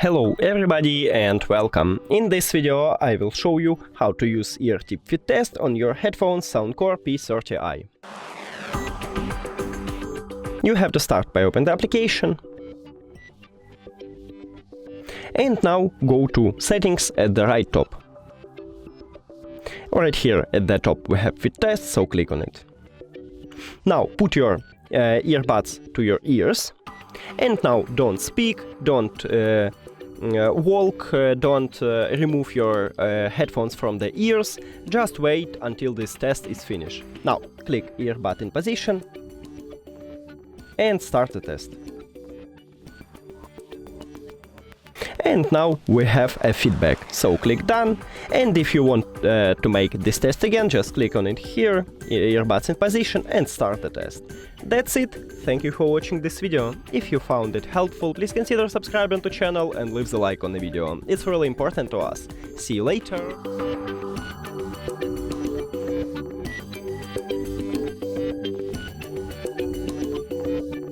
Hello everybody and welcome. In this video I will show you how to use ear tip fit test on your headphones SOUNDCORE P30i. You have to start by opening the application. And now go to settings at the right top. Right here at the top we have fit test, so click on it. Now put your earbuds to your ears. And now don't speak, don't walk, don't remove your headphones from the ears, just wait until this test is finished. Now click earbud in position and start the test. And now we have a feedback, so click done, and if you want to make this test again, just click on it here, earbuds in position, and start the test. That's it, thank you for watching this video. If you found it helpful, please consider subscribing to the channel and leave the like on the video, it's really important to us. See you later!